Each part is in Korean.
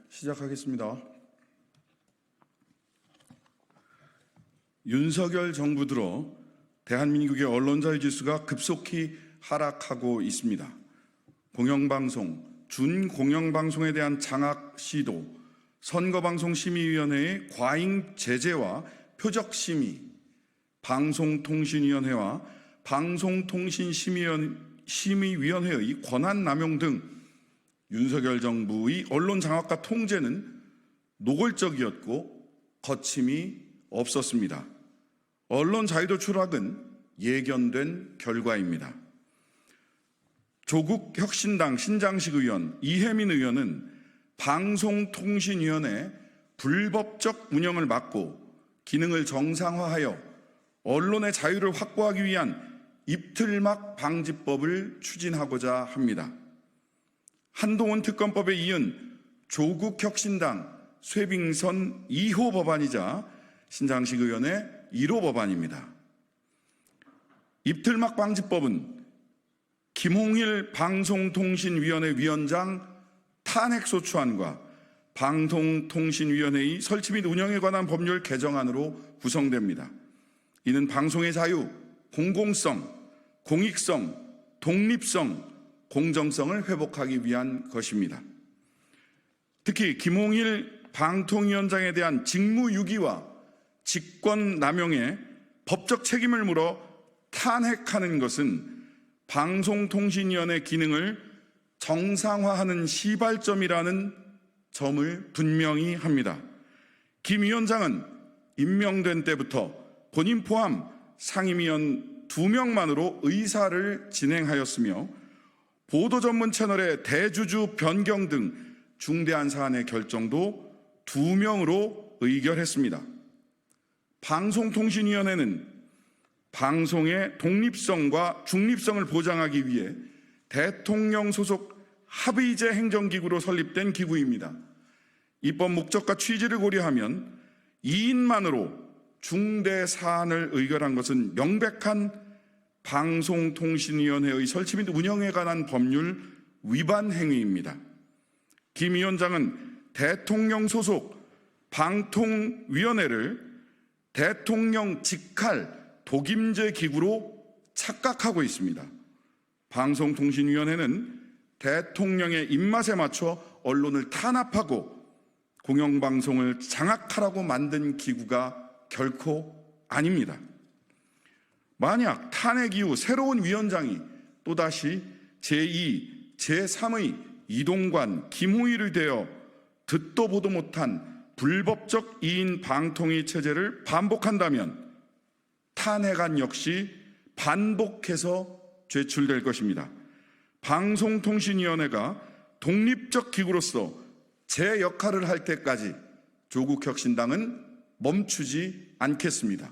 시작하겠습니다. 윤석열 정부 들어 대한민국의 언론 자유 지수가 급속히 하락하고 있습니다. 공영방송, 준공영방송에 대한 장악 시도, 선거방송심의위원회의 과잉 제재와 표적심의, 방송통신위원회와 방송통신심의위원회의 권한남용 등 윤석열 정부의 언론 장악과 통제는 노골적이었고 거침이 없었습니다. 언론 자유도 추락은 예견된 결과입니다. 조국 혁신당 신장식 의원 이혜민 의원은 방송통신위원회 불법적 운영을 막고 기능을 정상화하여 언론의 자유를 확보하기 위한 입틀막 방지법을 추진하고자 합니다. 한동훈 특검법에 이은 조국 혁신당 쇄빙선 2호 법안이자 신장식 의원의 1호 법안입니다. 입틀막 방지법은 김홍일 방송통신위원회 위원장 탄핵소추안과 방송통신위원회의 설치 및 운영에 관한 법률 개정안으로 구성됩니다. 이는 방송의 자유, 공공성, 공익성, 독립성, 공정성을 회복하기 위한 것입니다. 특히 김홍일 방통위원장에 대한 직무유기와 직권남용에 법적 책임을 물어 탄핵하는 것은 방송통신위원회 기능을 정상화하는 시발점이라는 점을 분명히 합니다. 김 위원장은 임명된 때부터 본인 포함 상임위원 2명만으로 의사를 진행하였으며 보도 전문 채널의 대주주 변경 등 중대한 사안의 결정도 2명으로 의결했습니다. 방송통신위원회는 방송의 독립성과 중립성을 보장하기 위해 대통령 소속 합의제 행정기구로 설립된 기구입니다. 입법 목적과 취지를 고려하면 2인만으로 중대 사안을 의결한 것은 명백한 방송통신위원회의 설치 및 운영에 관한 법률 위반 행위입니다. 김 위원장은 대통령 소속 방통위원회를 대통령 직할 독임제 기구로 착각하고 있습니다. 방송통신위원회는 대통령의 입맛에 맞춰 언론을 탄압하고 공영방송을 장악하라고 만든 기구가 결코 아닙니다. 만약 탄핵 이후 새로운 위원장이 또다시 제2, 제3의 이동관, 김우일이 되어 듣도 보도 못한 불법적 2인 방통위 체제를 반복한다면 탄핵안 역시 반복해서 제출될 것입니다. 방송통신위원회가 독립적 기구로서 제 역할을 할 때까지 조국 혁신당은 멈추지 않겠습니다.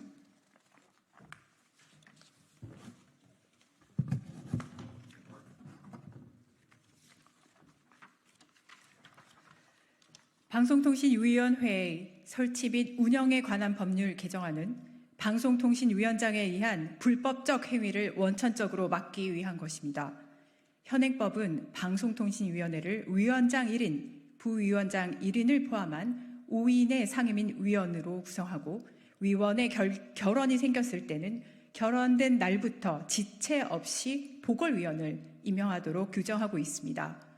방송통신위원회의 설치 및 운영에 관한 법률 개정안은 방송통신위원장에 의한 불법적 행위를 원천적으로 막기 위한 것입니다. 현행법은 방송통신위원회를 위원장 1인, 부위원장 1인을 포함한 5인의 상임인 위원으로 구성하고 위원의 결원이 생겼을 때는 결원된 날부터 지체 없이 보궐위원을 임명하도록 규정하고 있습니다.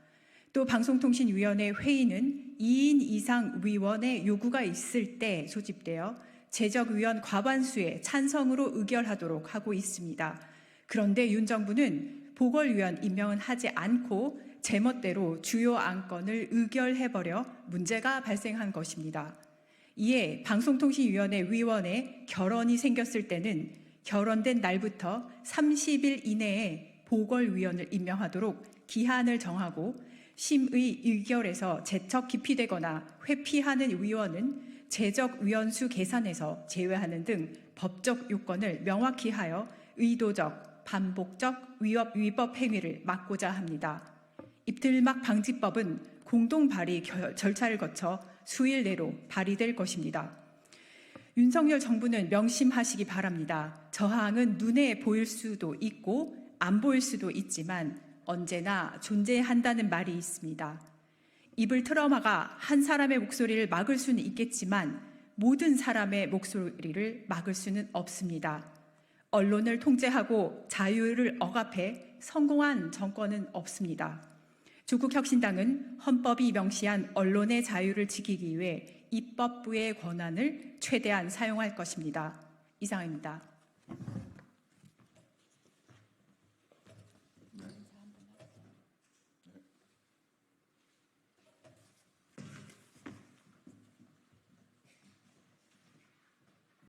또 방송통신위원회 회의는 2인 이상 위원의 요구가 있을 때 소집되어 제적위원 과반수의 찬성으로 의결하도록 하고 있습니다. 그런데 윤 정부는 보궐위원 임명은 하지 않고 제멋대로 주요 안건을 의결해버려 문제가 발생한 것입니다. 이에 방송통신위원회 위원의 결원이 생겼을 때는 결원된 날부터 30일 이내에 보궐위원을 임명하도록 기한을 정하고 심의 의결에서 제척 기피되거나 회피하는 위원은 제적위원수 계산에서 제외하는 등 법적 요건을 명확히 하여 의도적, 반복적 위법 행위를 막고자 합니다. 입틀막 방지법은 공동 발의 절차를 거쳐 수일 내로 발의될 것입니다. 윤석열 정부는 명심하시기 바랍니다. 저항은 눈에 보일 수도 있고 안 보일 수도 있지만 언제나 존재한다는 말이 있습니다. 입을 틀어막아 한 사람의 목소리를 막을 수는 있겠지만 모든 사람의 목소리를 막을 수는 없습니다. 언론을 통제하고 자유를 억압해 성공한 정권은 없습니다. 조국혁신당은 헌법이 명시한 언론의 자유를 지키기 위해 입법부의 권한을 최대한 사용할 것입니다. 이상입니다.